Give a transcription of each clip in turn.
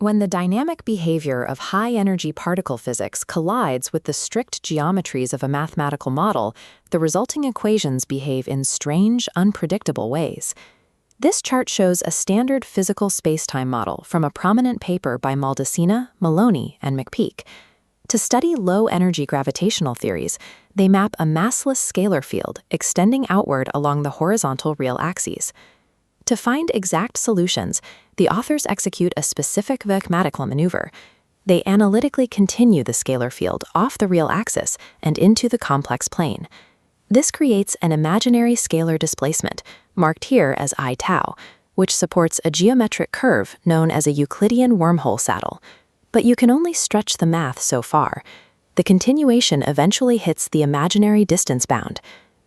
When the dynamic behavior of high-energy particle physics collides with the strict geometries of a mathematical model, the resulting equations behave in strange, unpredictable ways. This chart shows a standard physical spacetime model from a prominent paper by Maldacena, Maloney, and McPeak. To study low-energy gravitational theories, they map a massless scalar field extending outward along the horizontal real axes. To find exact solutions, the authors execute a specific mathematical maneuver. They analytically continue the scalar field off the real axis and into the complex plane. This creates an imaginary scalar displacement, marked here as I tau, which supports a geometric curve known as a Euclidean wormhole saddle. But you can only stretch the math so far. The continuation eventually hits the imaginary distance bound.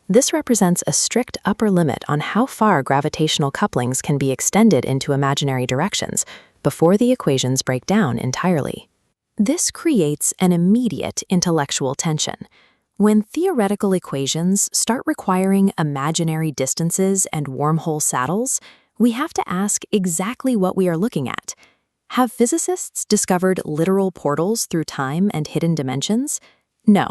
This represents a strict upper limit on how far gravitational couplings can be extended into imaginary directions before the equations break down entirely. This creates an immediate intellectual tension. When theoretical equations start requiring imaginary distances and wormhole saddles, we have to ask exactly what we are looking at. Have physicists discovered literal portals through time and hidden dimensions? No.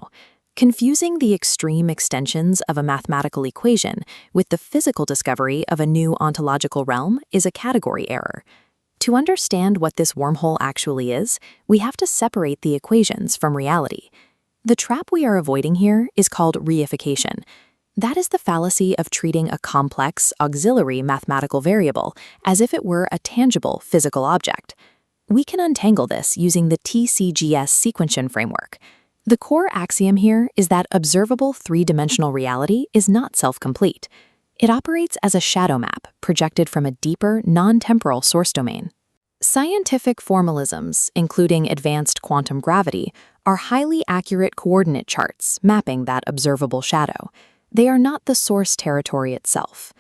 Confusing the extreme extensions of a mathematical equation with the physical discovery of a new ontological realm is a category error. To understand what this wormhole actually is, we have to separate the equations from reality. The trap we are avoiding here is called reification. That is the fallacy of treating a complex, auxiliary mathematical variable as if it were a tangible physical object. We can untangle this using the TCGS-SEQUENTION framework. The core axiom here is that observable three-dimensional reality is not self-complete. It operates as a shadow map projected from a deeper, non-temporal source domain. Scientific formalisms, including advanced quantum gravity, are highly accurate coordinate charts mapping that observable shadow. They are not the source territory itself.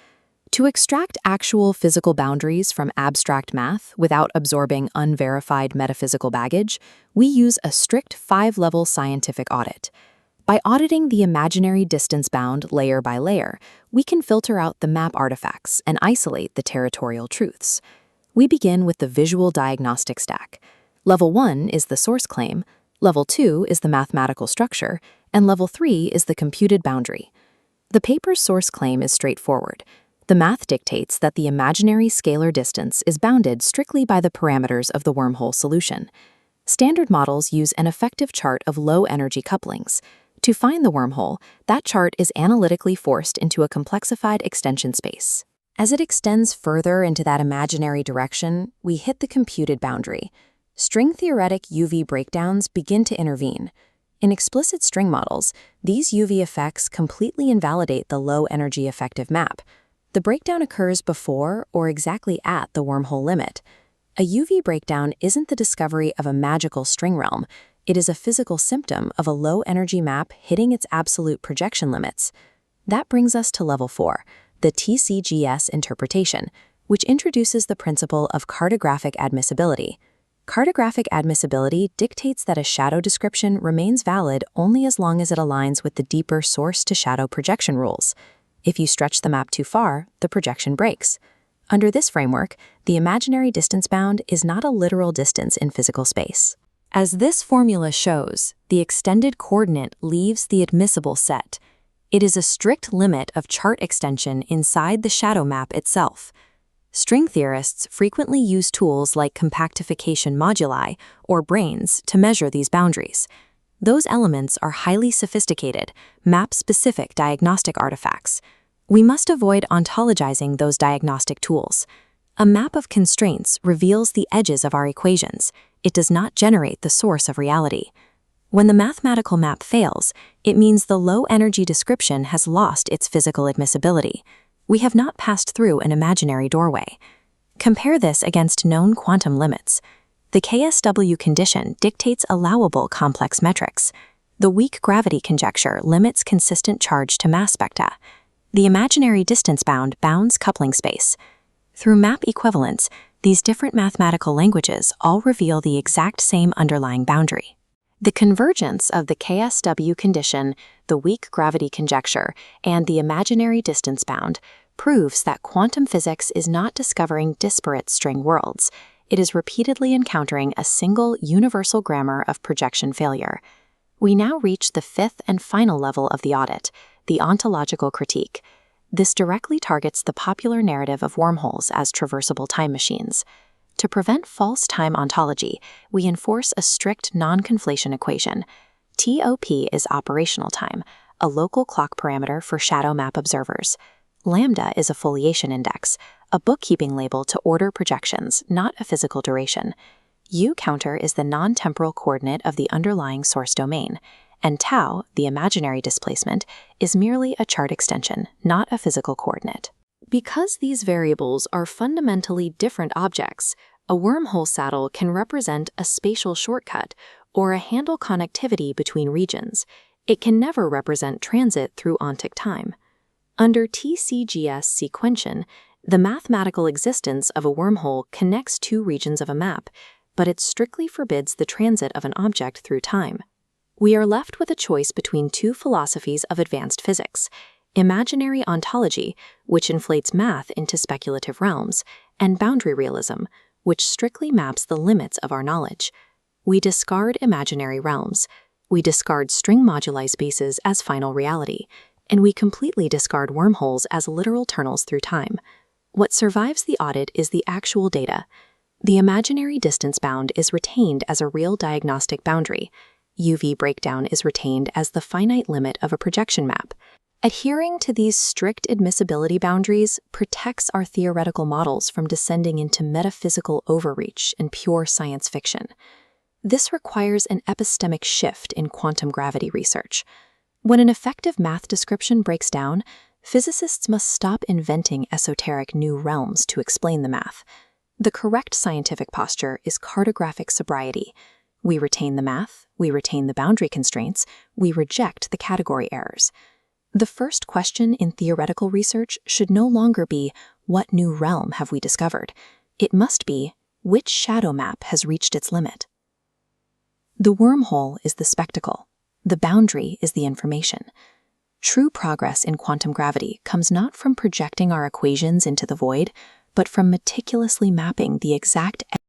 To extract actual physical boundaries from abstract math without absorbing unverified metaphysical baggage, we use a strict 5-level scientific audit. By auditing the imaginary distance bound layer by layer, we can filter out the map artifacts and isolate the territorial truths. We begin with the visual diagnostic stack. Level 1 is the source claim, Level 2 is the mathematical structure, and Level 3 is the computed boundary. The paper's source claim is straightforward. The math dictates that the imaginary scalar distance is bounded strictly by the parameters of the wormhole solution. Standard models use an effective chart of low-energy couplings. To find the wormhole, that chart is analytically forced into a complexified extension space. As it extends further into that imaginary direction, we hit the computed boundary. String-theoretic UV breakdowns begin to intervene. In explicit string models, these UV effects completely invalidate the low-energy effective map. The breakdown occurs before or exactly at the wormhole limit. A UV breakdown isn't the discovery of a magical string realm. It is a physical symptom of a low-energy map hitting its absolute projection limits. That brings us to Level 4, the TCGS interpretation, which introduces the principle of cartographic admissibility. Cartographic admissibility dictates that a shadow description remains valid only as long as it aligns with the deeper source-to-shadow projection rules. If you stretch the map too far, the projection breaks. Under this framework, the imaginary distance bound is not a literal distance in physical space. As this formula shows, the extended coordinate leaves the admissible set. It is a strict limit of chart extension inside the shadow map itself. String theorists frequently use tools like compactification moduli, or branes, to measure these boundaries. Those elements are highly sophisticated, map-specific diagnostic artifacts. We must avoid ontologizing those diagnostic tools. A map of constraints reveals the edges of our equations. It does not generate the source of reality. When the mathematical map fails, it means the low-energy description has lost its physical admissibility. We have not passed through an imaginary doorway. Compare this against known quantum limits. The KSW condition dictates allowable complex metrics. The weak gravity conjecture limits consistent charge to mass spectra. The imaginary distance bound bounds coupling space. Through map equivalence, these different mathematical languages all reveal the exact same underlying boundary. The convergence of the KSW condition, the weak gravity conjecture, and the imaginary distance bound proves that quantum physics is not discovering disparate string worlds. it is repeatedly encountering a single universal grammar of projection failure. We now reach the fifth and final level of the audit, the ontological critique. This directly targets the popular narrative of wormholes as traversable time machines. To prevent false time ontology, we enforce a strict non-conflation equation. TOP is operational time, a local clock parameter for shadow map observers. Lambda is a foliation index, a bookkeeping label to order projections, not a physical duration. U counter is the non-temporal coordinate of the underlying source domain, and tau, the imaginary displacement, is merely a chart extension, not a physical coordinate. Because these variables are fundamentally different objects, a wormhole saddle can represent a spatial shortcut or a handle connectivity between regions. It can never represent transit through ontic time. Under TCGS-SEQUENTION, the mathematical existence of a wormhole connects two regions of a map, but it strictly forbids the transit of an object through time. We are left with a choice between two philosophies of advanced physics: imaginary ontology, which inflates math into speculative realms, and boundary realism, which strictly maps the limits of our knowledge. We discard imaginary realms. We discard string moduli spaces as final reality, and we completely discard wormholes as literal tunnels through time. What survives the audit is the actual data. The imaginary distance bound is retained as a real diagnostic boundary. UV breakdown is retained as the finite limit of a projection map. Adhering to these strict admissibility boundaries protects our theoretical models from descending into metaphysical overreach and pure science fiction. This requires an epistemic shift in quantum gravity research. When an effective math description breaks down, physicists must stop inventing esoteric new realms to explain the math. The correct scientific posture is cartographic sobriety. We retain the math, we retain the boundary constraints, we reject the category errors. The first question in theoretical research should no longer be, what new realm have we discovered? It must be, which shadow map has reached its limit? The wormhole is the spectacle. The boundary is the information. True progress in quantum gravity comes not from projecting our equations into the void, but from meticulously mapping the exact